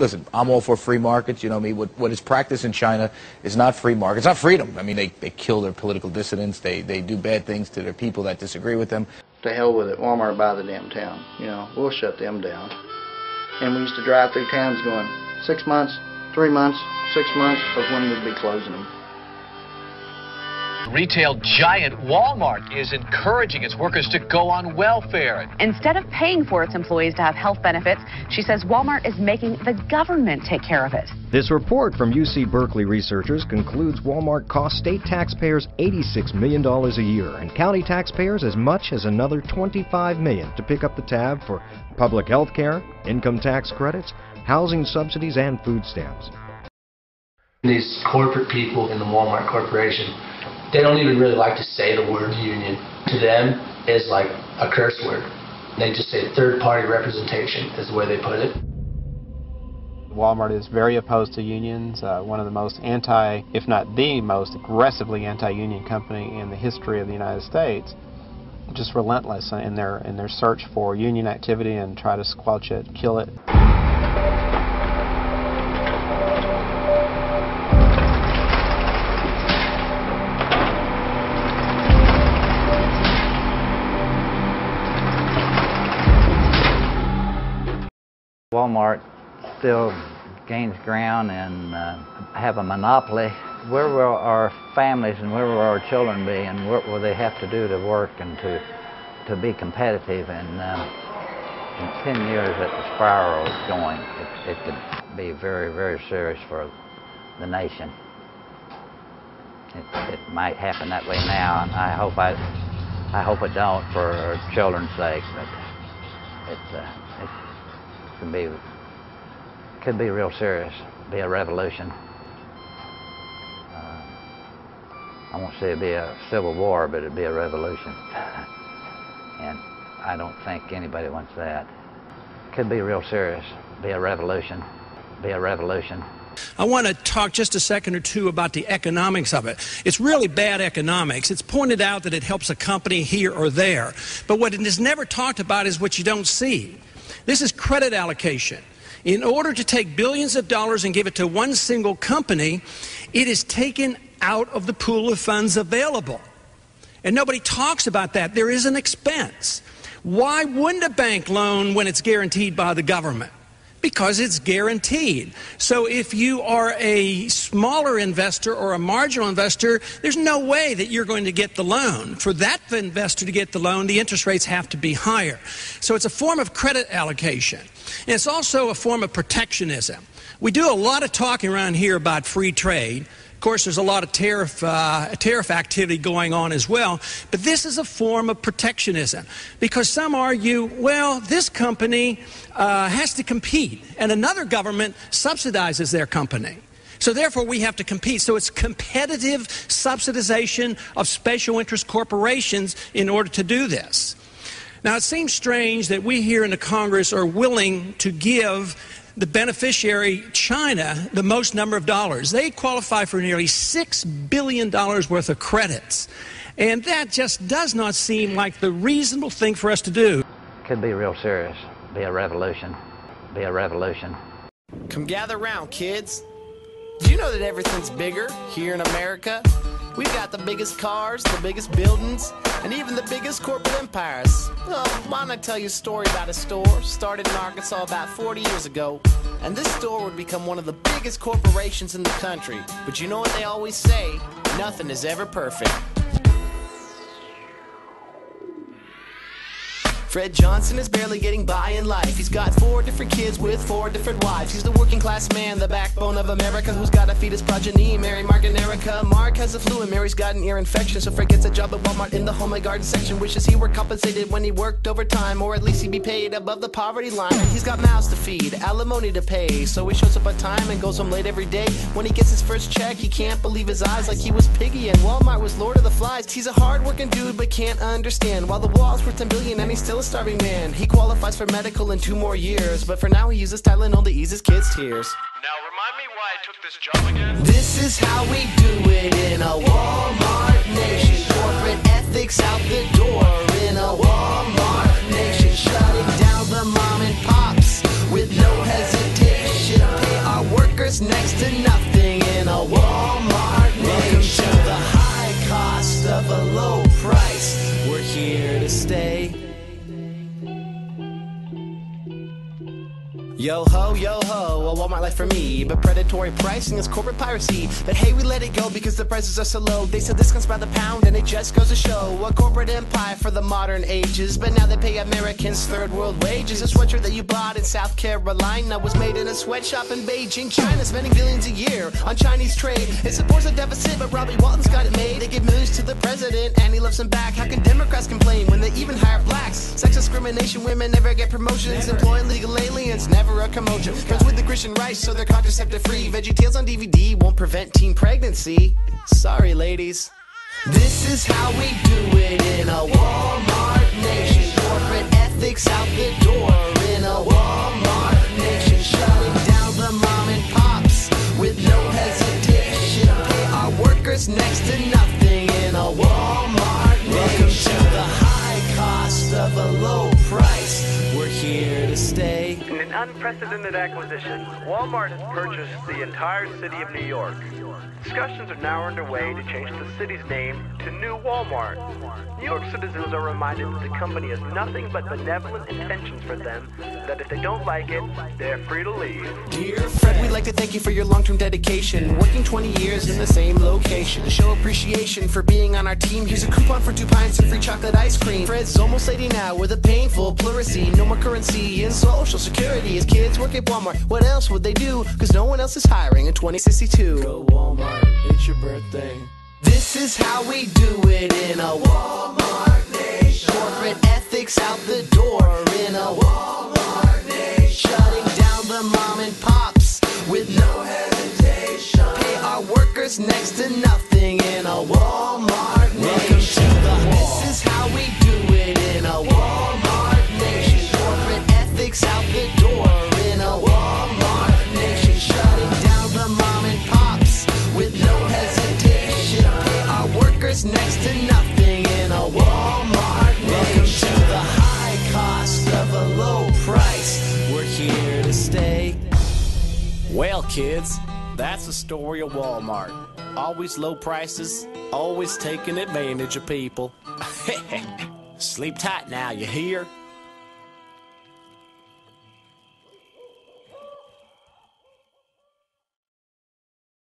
Listen, I'm all for free markets. You know me. What is practiced in China is not free market. It's not freedom. I mean, they kill their political dissidents. They do bad things to their people that disagree with them. To hell with it. Walmart buy the damn town. You know, we'll shut them down. And we used to drive through towns going 6 months, 3 months, 6 months of when we'd be closing them. Retail giant Walmart is encouraging its workers to go on welfare. Instead of paying for its employees to have health benefits, she says Walmart is making the government take care of it. This report from UC Berkeley researchers concludes Walmart costs state taxpayers $86 million a year and county taxpayers as much as another $25 million to pick up the tab for public health care, income tax credits, housing subsidies, and food stamps. These corporate people in the Walmart Corporation, they don't even really like to say the word union. To them, it's like a curse word. They just say third-party representation is the way they put it. Walmart is very opposed to unions, one of the most if not the most aggressively anti-union company in the history of the United States. Just relentless in their search for union activity and try to squelch it, kill it. Walmart still gains ground and have a monopoly. Where will our families and where will our children be, and what will they have to do to work and to be competitive? And in 10 years that the spiral is going, it could be very, very serious for the nation. It might happen that way now, and I hope it don't for our children's sake, but it could be real serious, be a revolution. I won't say it'd be a civil war, but it'd be a revolution. And I don't think anybody wants that. Could be real serious, be a revolution, be a revolution. I want to talk just a second or two about the economics of it. It's really bad economics. It's pointed out that it helps a company here or there. But what it is never talked about is what you don't see. This is credit allocation. In order to take billions of dollars and give it to one single company, it is taken out of the pool of funds available. And nobody talks about that. There is an expense. Why wouldn't a bank loan when it's guaranteed by the government? Because it's guaranteed. So if you are a smaller investor or a marginal investor, there's no way that you're going to get the loan. For that investor to get the loan, the interest rates have to be higher. So it's a form of credit allocation. And it's also a form of protectionism. We do a lot of talking around here about free trade. Of course, there's a lot of tariff activity going on as well, but this is a form of protectionism because some argue, well, this company has to compete and another government subsidizes their company. So therefore, we have to compete. So it's competitive subsidization of special interest corporations in order to do this. Now, it seems strange that we here in the Congress are willing to give the beneficiary, China, the most number of dollars. They qualify for nearly $6 billion worth of credits. And that just does not seem like the reasonable thing for us to do. Could be real serious, be a revolution, be a revolution. Come gather round, kids. Do you know that everything's bigger here in America? We've got the biggest cars, the biggest buildings, and even the biggest corporate empires. Well, why don't I tell you a story about a store started in Arkansas about 40 years ago. And this store would become one of the biggest corporations in the country. But you know what they always say? Nothing is ever perfect. Fred Johnson is barely getting by in life. He's got 4 different kids with 4 different wives. He's the working class man, the backbone of America, who's got to feed his progeny, Mary, Mark, and Erica. Mark has a flu and Mary's got an ear infection, so Fred gets a job at Walmart in the home and garden section. Wishes he were compensated when he worked overtime, or at least he'd be paid above the poverty line. He's got mouths to feed, alimony to pay, so he shows up on time and goes home late every day. When he gets his first check, he can't believe his eyes, like he was Piggy and Walmart was Lord of the Flies. He's a hard-working dude but can't understand why the wall's worth $10 billion and he's still a starving man. He qualifies for medical in 2 more years, but for now he uses Tylenol to ease his kids' tears. Now remind me why I took this job again? This is how we do it in a Walmart nation. Corporate ethics out the door in a Walmart nation. Shutting down the mom and pops with no hesitation. workers next to nothing in a Walmart nation. Welcome to the high cost of a low price. We're here to stay. Yo ho, a Walmart life for me. But predatory pricing is corporate piracy. But hey, we let it go because the prices are so low. They sell discounts by the pound and it just goes to show a corporate empire for the modern ages. But now they pay Americans third world wages. A sweatshirt that you bought in South Carolina was made in a sweatshop in Beijing, China. Spending billions a year on Chinese trade. It supports a deficit, but Robbie Walton's got it made. They give millions to the president and he loves them back. How can Democrats complain when they even hire blacks? Sex discrimination, women never get promotions. Employ illegal aliens, never a commotion. Friends with the Christian right, so they're contraceptive free. Veggie Tales on DVD won't prevent teen pregnancy. Sorry, ladies. This is how we do it in a Walmart nation. Corporate ethics out the door in a Walmart nation. Shutting down the mom and pops with no hesitation. Pay our workers next to nothing in a Walmart nation. Welcome to the high cost of a low price. We're here to stay. In an unprecedented acquisition, Walmart has purchased the entire city of New York. Discussions are now underway to change the city's name to New Walmart. New York citizens are reminded that the company has nothing but benevolent intentions for them, that if they don't like it, they're free to leave. Dear Fred, we'd like to thank you for your long-term dedication, working 20 years in the same location. To show appreciation for being on our team, here's a coupon for 2 pints and free chocolate ice cream. Fred's almost 80 now with a painful pleurisy. No more currency and social security. His kids work at Walmart. What else would they do? Because no one else is hiring in 2062. Go Walmart, it's your birthday. This is how we do it in a Walmart nation. Corporate ethics out the door in a Walmart nation. Shutting down the mom and pops with no hesitation. Pay our workers next to nothing in a Walmart nation. This is how we do it in a Walmart nation. Corporate ethics out the door in a Walmart nation. Shutting down the mom and pops with no hesitation. Pay our workers next to nothing in a Walmart nation. Welcome to the high cost of a low price. We're here to stay. Well, kids, that's the story of Walmart. Always low prices, always taking advantage of people. Sleep tight now, you hear?